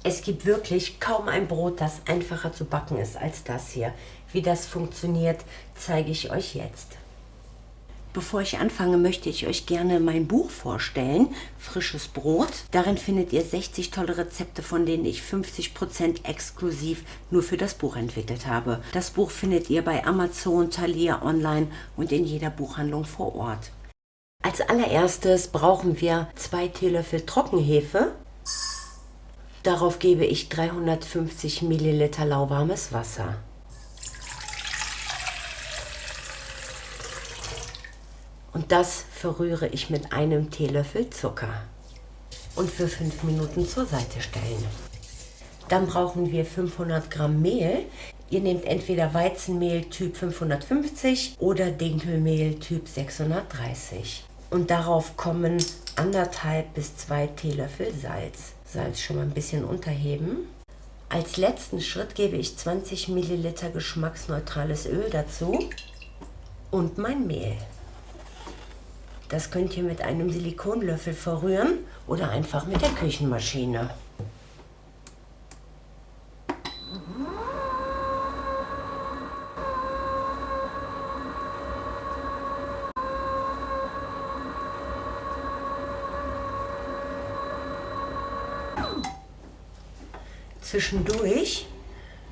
Es gibt wirklich kaum ein Brot, das einfacher zu backen ist als das hier. Wie das funktioniert, zeige ich euch jetzt. Bevor ich anfange, möchte ich euch gerne mein Buch vorstellen, Frisches Brot. Darin findet ihr 60 tolle Rezepte, von denen ich 50% exklusiv nur für das Buch entwickelt habe. Das Buch findet ihr bei Amazon, Thalia online und in jeder Buchhandlung vor Ort. Als allererstes brauchen wir 2 Teelöffel Trockenhefe. Darauf gebe ich 350 Milliliter lauwarmes Wasser. Und das verrühre ich mit einem Teelöffel Zucker und für 5 Minuten zur Seite stellen. Dann brauchen wir 500 Gramm Mehl. Ihr nehmt entweder Weizenmehl Typ 550 oder Dinkelmehl Typ 630. Und darauf kommen 1,5 bis 2 Teelöffel Salz. Salz schon mal ein bisschen unterheben. Als letzten Schritt gebe ich 20 Milliliter geschmacksneutrales Öl dazu und mein Mehl. Das könnt ihr mit einem Silikonlöffel verrühren oder einfach mit der Küchenmaschine. Zwischendurch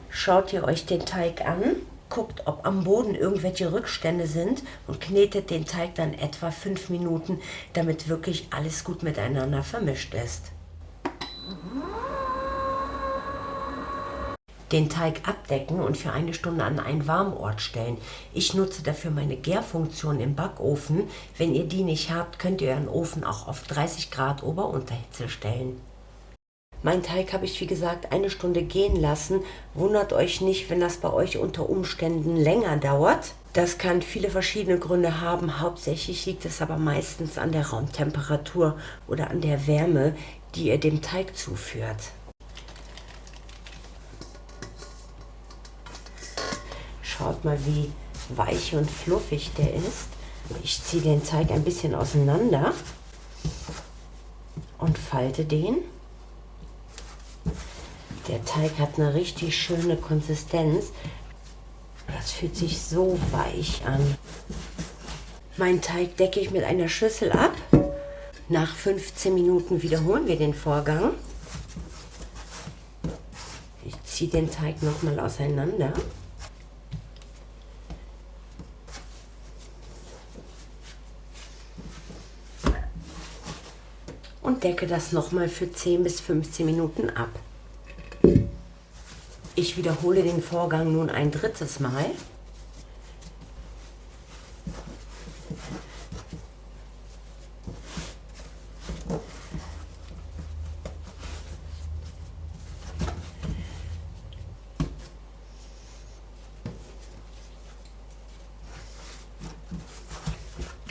schaut ihr euch den Teig an, guckt, ob am Boden irgendwelche Rückstände sind und knetet den Teig dann etwa 5 Minuten, damit wirklich alles gut miteinander vermischt ist. Den Teig abdecken und für 1 Stunde an einen Warmort stellen. Ich nutze dafür meine Gärfunktion im Backofen. Wenn ihr die nicht habt, könnt ihr euren Ofen auch auf 30 Grad Ober-Unterhitze stellen. Mein Teig habe ich, wie gesagt, 1 Stunde gehen lassen. Wundert euch nicht, wenn das bei euch unter Umständen länger dauert. Das kann viele verschiedene Gründe haben. Hauptsächlich liegt es aber meistens an der Raumtemperatur oder an der Wärme, die ihr dem Teig zuführt. Schaut mal, wie weich und fluffig der ist. Ich ziehe den Teig ein bisschen auseinander und falte den. Der Teig hat eine richtig schöne Konsistenz. Das fühlt sich so weich an. Meinen Teig decke ich mit einer Schüssel ab. Nach 15 Minuten wiederholen wir den Vorgang. Ich ziehe den Teig nochmal auseinander. Und decke das nochmal für 10 bis 15 Minuten ab. Ich wiederhole den Vorgang nun ein 3. Mal.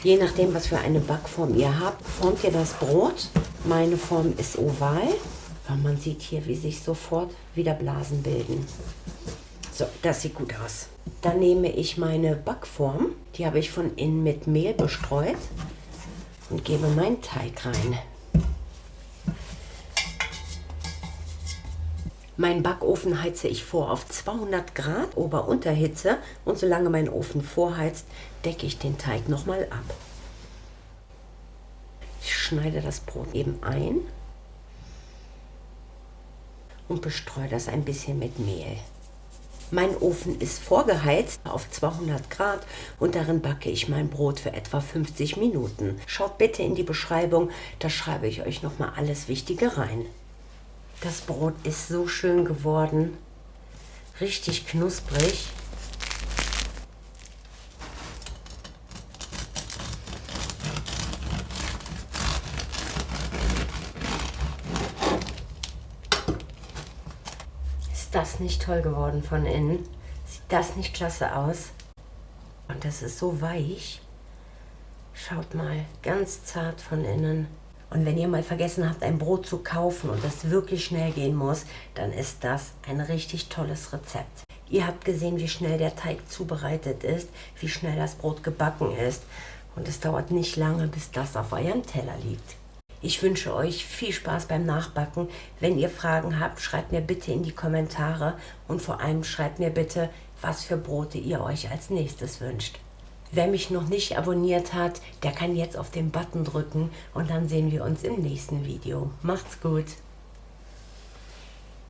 Je nachdem, was für eine Backform ihr habt, formt ihr das Brot. Meine Form ist oval. Man sieht hier, wie sich sofort wieder Blasen bilden. So, das sieht gut aus. Dann nehme ich meine Backform, die habe ich von innen mit Mehl bestreut und gebe meinen Teig rein. Meinen Backofen heize ich vor auf 200 Grad Ober-Unterhitze und solange mein Ofen vorheizt, decke ich den Teig nochmal ab. Ich schneide das Brot eben ein und bestreue das ein bisschen mit Mehl. Mein Ofen ist vorgeheizt auf 200 Grad und darin backe ich mein Brot für etwa 50 Minuten. Schaut bitte in die Beschreibung, da schreibe ich euch nochmal alles Wichtige rein. Das Brot ist so schön geworden, richtig knusprig. Ist das nicht toll geworden von innen? Sieht das nicht klasse aus? Und das ist so weich. Schaut mal, ganz zart von innen. Und wenn ihr mal vergessen habt, ein Brot zu kaufen und das wirklich schnell gehen muss, dann ist das ein richtig tolles Rezept. Ihr habt gesehen, wie schnell der Teig zubereitet ist, wie schnell das Brot gebacken ist. Und es dauert nicht lange, bis das auf eurem Teller liegt. Ich wünsche euch viel Spaß beim Nachbacken. Wenn ihr Fragen habt, schreibt mir bitte in die Kommentare und vor allem schreibt mir bitte, was für Brote ihr euch als nächstes wünscht. Wer mich noch nicht abonniert hat, der kann jetzt auf den Button drücken und dann sehen wir uns im nächsten Video. Macht's gut!